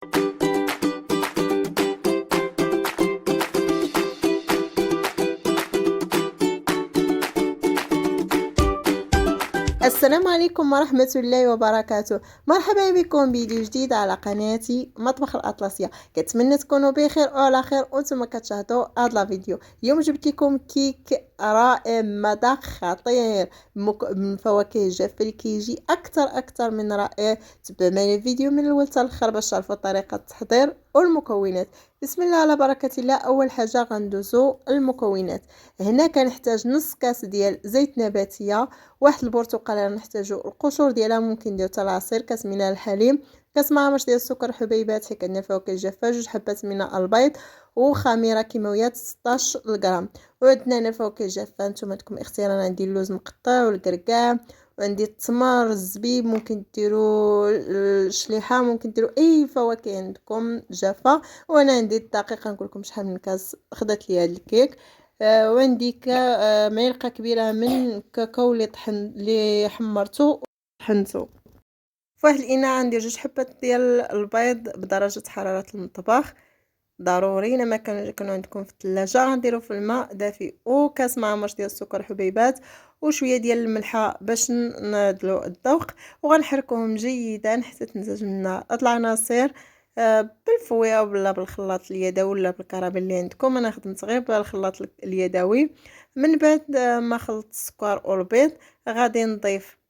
السلام عليكم ورحمة الله وبركاته. مرحبا بكم فيديو جديد على قناتي مطبخ الأطلسية. كنتمنى تكونوا بخير وعلى خير وانتم كتشاهدوا هذا الفيديو. اليوم جبت لكم كيك رائع، مذاق خطير من فواكه الجافة اللي كيجي اكثر من رائع. تبعوا معنا الفيديو من الاول حتى الاخر باش تعرفوا طريقة التحضير والمكونات. بسم الله على بركة الله. اول حاجة غندوزو المكونات. هنا كنحتاج نص كاس ديال زيت نباتية، واحد البرتقاله نحتاجو القشور ديالها، ممكن نديرو حتى العصير، كاس من الحليب، كاس معمر ديال السكر حبيبات حيت عندنا فواكه جافه، جوج حبات من البيض، وخميره كيماويه 16 غرام. وعندنا هنا فواكه جافه نتوما عندكم اختيار، انا عندي اللوز مقطع والكركاع، وعندي التمر، الزبيب، ممكن ديروا الشليحه، ممكن ديروا اي فواكه عندكم جافه. وانا عندي الدقيق، نقول لكم شحال من كاس خدات لي هذا الكيك. وعندي معلقه كبيره من كاكاو اللي حمرته وطحنته. في واحد الاناء ندير جوج حبات ديال البيض بدرجه حراره المطبخ ضروري. الا ما كانوا عندكم في الثلاجه غنديروا في الماء دافي، وكاس معمر ديال السكر حبيبات، وشويه ديال الملحه باش نعدلوا الذوق، وغنحركوهم جيدا حتى تنتج لنا العناصر بالفويه ولا بالخلاط اليدوي ولا بالكراميل اللي عندكم. انا خدمت غير بالخلاط اليدوي. من بعد ما خلطت السكر والبيض غادي نضيف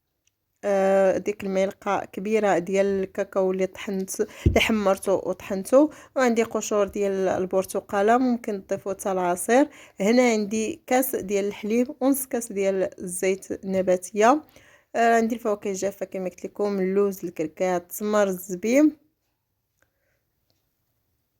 ديك الملعقه كبيره ديال الكاكاو اللي حمرته وطحنته، وعندي قشور ديال البرتقاله، ممكن تضيفوا حتى العصير. هنا عندي كاس ديال الحليب ونص كاس ديال الزيت النباتيه. عندي الفواكه الجافه كما قلت لكم، اللوز، الكركاع، التمر، الزبيب،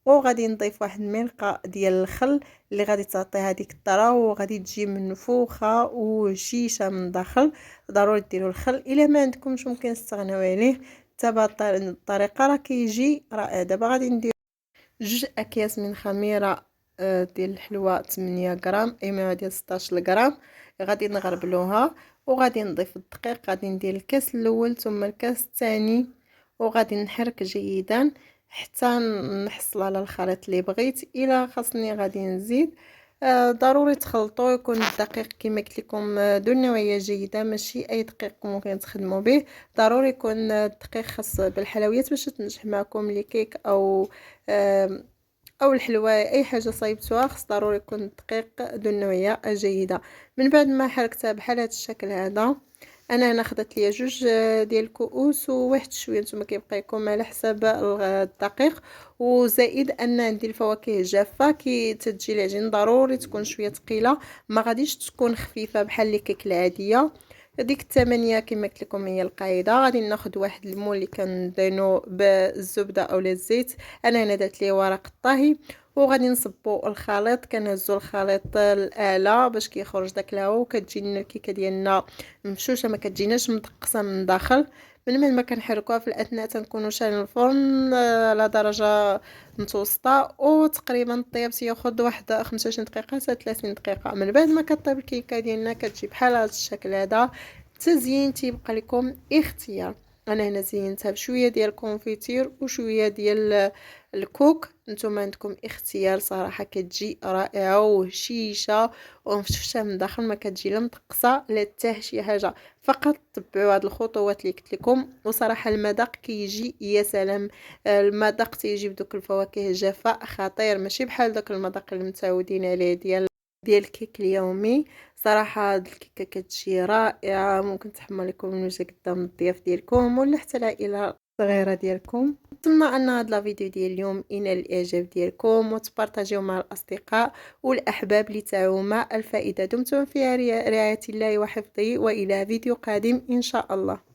وغادي نضيف واحد الملعقه ديال الخل اللي غادي تعطي هذيك الطرا، وغادي تجي منفوخه وشيشه من الداخل. ضروري ديروا الخل، الا ما عندكمش ممكن تستغناو عليه. حتى بهذه الطريقه راه كيجي رائع. دابا غادي ندير جوج اكياس من خميره ديال الحلوى 8 غرام، اي ما ديال 16 غرام. غادي نغربلوها، وغادي نضيف الدقيق. غادي ندير الكاس الاول ثم الكاس الثاني، وغادي نحرك جيدا حتى نحصل على الخليط اللي بغيت. الا خاصني غادي نزيد. ضروري تخلطوا، يكون الدقيق كما قلت لكم ذو النوعيه جيده، ماشي اي دقيق ممكن تخدموا به. ضروري يكون الدقيق خاص بالحلويات باش تنجح معكم لي كيك او الحلوى، اي حاجه صايبتوها خص ضروري يكون الدقيق ذو النوعيه جيده. من بعد ما حركتها بحال هذا الشكل هذا، انا هنا خدت ليا جوج ديال الكؤوس وواحد شويه، نتوما كيبقى لكم على حساب الدقيق. وزائد ان عندي الفواكه الجافه كي تجي العجين ضروري تكون شويه ثقيله، ما غاديش تكون خفيفه بحال الكيك العاديه. هذيك الثمانية كما قلت لكم هي القاعده. غادي ناخذ واحد المول اللي كندهنوا بالزبده اولا الزيت، انا هنا درت ليه ورق الطهي، وغادي نصبوا الخليط. كنهزوا الخليط الاعلى باش كيخرج داك الهواء، وكتجي لنا الكيكه ديالنا مفشوشه، ما كتجيناش مدقصه من الداخل. من بعد ما كنحركوها في الاثناء تنكونوا شايلين الفرن على درجه متوسطه، وتقريبا طياب تياخذ واحد 25 دقيقه حتى 30 دقيقه. من بعد ما كطيب الكيكه ديالنا كتجي بحال هذا الشكل هذا. التزيين تيبقى لكم اختيار. انا هنا زينتها بشويه ديال الكونفيتير وشويه ديال الكوك، نتوما عندكم اختيار. صراحه كتجي رائعه وهشيشه ومفشفشه من الداخل، ما كتجي لا مدقصه لا حتى شي حاجه. فقط تبعوا هاد الخطوات اللي قلت لكم، وصراحه المذاق كيجي يا سلام. المذاق تيجي بدوك الفواكه الجافه خطير، ماشي بحال داك المذاق اللي متعودين عليه ديال الكيك اليومي. صراحه هاد الكيكه كتجي رائعه، ممكن تحمر لكم الوجه قدام الضياف ديالكم ولا حتى العائله الصغيره ديالكم. نتمنى ان هذا الفيديو ديال اليوم ينال الاعجاب ديالكم، وتبارطاجيوه مع الاصدقاء والاحباب لتعم الفائده. دمتم في رعايه الله وحفظه، والى فيديو قادم ان شاء الله.